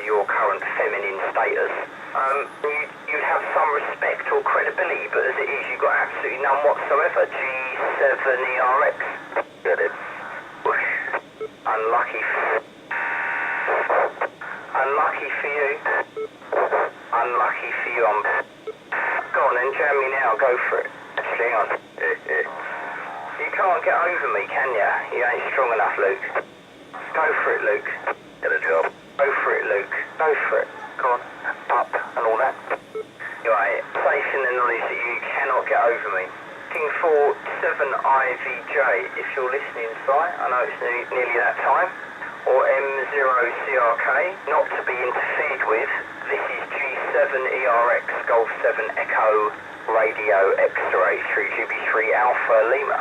your current feminine status, you'd have some respect or credibility, but as it is, you've got absolutely none whatsoever. G7ERX. Get it. Whoosh. Unlucky for you. Unlucky for you. Go on then, jam me now. Go for it. Actually, hang on. You can't get over me, can ya? You ain't strong enough, Luke. Go for it, Luke. Get a job. Go for it, Luke. Go for it. Go on. Up and all that. You're right. Safe in the knowledge that you cannot get over me. Looking for 7IVJ if you're listening, Si. I know it's nearly that time. Or M0CRK. Not to be interfered with. This is G7ERX Golf 7 Echo Radio X-Ray 3GB3 Alpha Lima.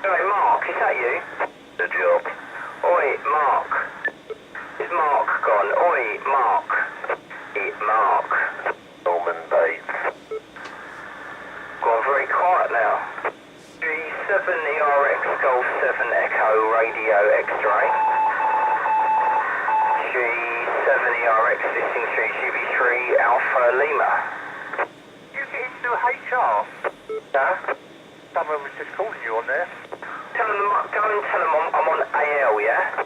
Hey, Mark, is that you? The job. Oi, Mark. Is Mark gone? Oi, Mark. Mark. Norman Bates. Gone very quiet now. G7ERX Golf 7 Echo Radio X-Ray. G7ERX listening 3GB3 Alpha Lima. You get into HR? Yeah? Someone was just calling you on there. Go and tell them I'm on AL, yeah?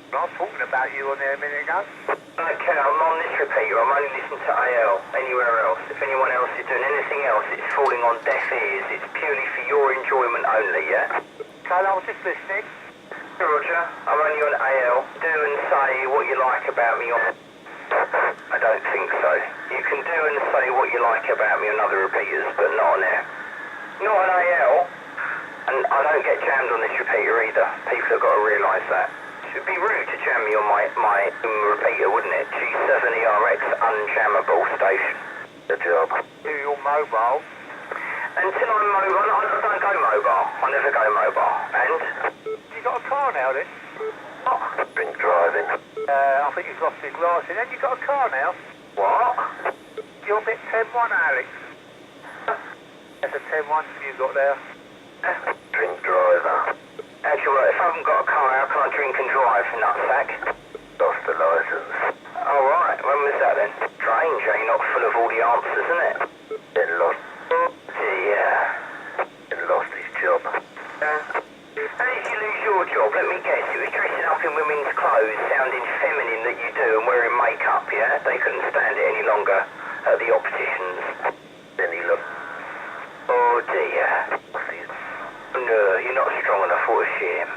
I was talking about you on there a minute ago. Okay, I'm on this repeater. I'm only listening to AL. Anywhere else. If anyone else is doing anything else, it's falling on deaf ears. It's purely for your enjoyment only, yeah? Okay, I was just listening. Roger, I'm only on AL. Do and say what you like about me on... I don't think so. You can do and say what you like about me on other repeaters, but not on air. Not on AL. And I don't get jammed on this repeater either. People have got to realise that. It would be rude to jam me on my repeater, wouldn't it? G7ERX unjammable station. The job. Do your mobile. Until I'm mobile, I don't go mobile. I never go mobile. And? You got a car now then? What? Drink driving. I think you've lost your glasses. Then you got a car now. What? You're a bit 10-1, Alex. That's a 10-1 you got there. Drink driver. Actually, if I haven't got a car, how can I drink and drive, nutsack? Lost the licence. Oh, right. When was that then? Strange, not full of all the answers, isn't it? Then lost... Then lost his job. How did you lose your job? Let me guess. It was dressing up in women's clothes, sounding feminine that you do, and wearing makeup, yeah? They couldn't stand it any longer at the opticians. Then he looked... Oh, dear. No, you're not strong enough, what a shame.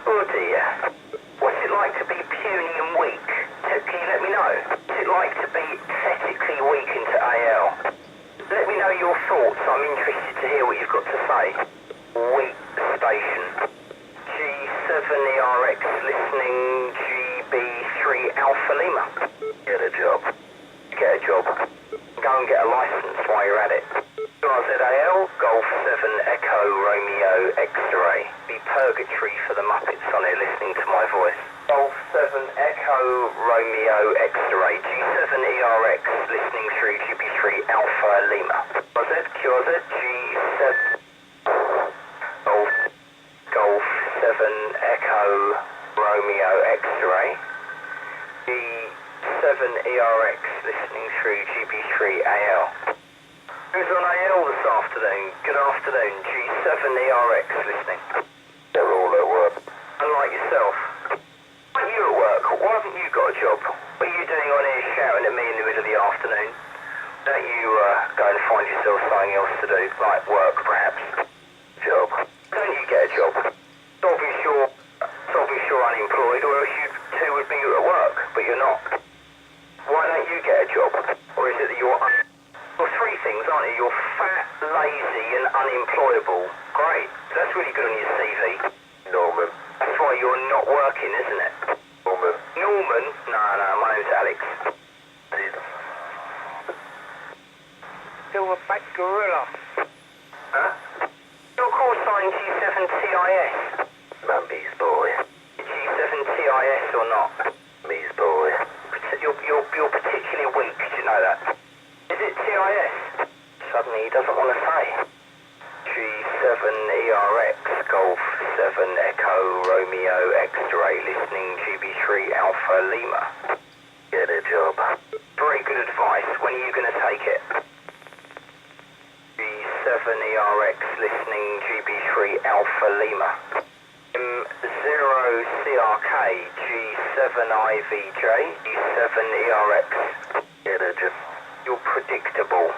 Oh dear. What's it like to be puny and weak? Can you let me know? What's it like to be pathetically weak into AL? Let me know your thoughts, I'm interested to hear what you've got to say. Weak station. G7ERX listening GB3 Alpha Lima. Get a job. Get a job. Go and get a licence while you're at it. RZAL, Golf 7 Echo Romeo X-Ray. Be purgatory for the Muppets on here listening to my voice. Golf 7 Echo Romeo X-Ray. G7ERX listening through GB3 Alpha Lima. QRZ, G7 Golf 7 Echo Romeo X-Ray. G7ERX listening through GB3 AL. Who's on AL this afternoon? Good afternoon, G7ERX listening. They're all at work. Unlike yourself. Why are you at work? Why haven't you got a job? What are you doing on here shouting at me in the middle of the afternoon? Don't you go and find yourself something else to do, like work perhaps? Job. Don't you get a job? It's obvious you're unemployed, or else you two would be at work, but you're not. Why don't you get a job? Or is it that you're Well, three things, aren't you? You're fat, lazy, and unemployable. Great. That's really good on your CV. Norman. That's why you're not working, isn't it? Norman. Norman? No, my name's Alex. Silverback Gorilla. Huh? Your call sign G7TIS? Mummy's boy. G7TIS or not? Me's boy. You're particularly weak, did you know that? Is it TIS? Suddenly he doesn't want to say. G7 ERX Golf 7 Echo Romeo X-Ray listening GB3 Alpha Lima. Get a job. Very good advice. When are you going to take it? G7ERX listening GB3 Alpha Lima. M0CRK G7IVJ G7ERX. Get a job. You're predictable.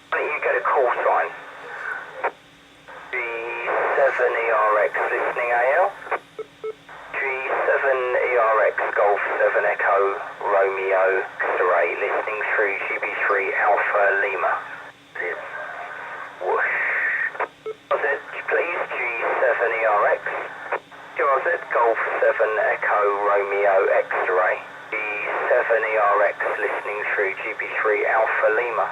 Why don't you get a call sign? G7ERX listening AL. G7ERX Golf 7 Echo Romeo X-Ray listening through GB3 Alpha Lima. Whoosh. JZ, please, G7ERX. JZ Golf 7 Echo Romeo X-Ray. G7ERX listening through GB3 Alpha Lima.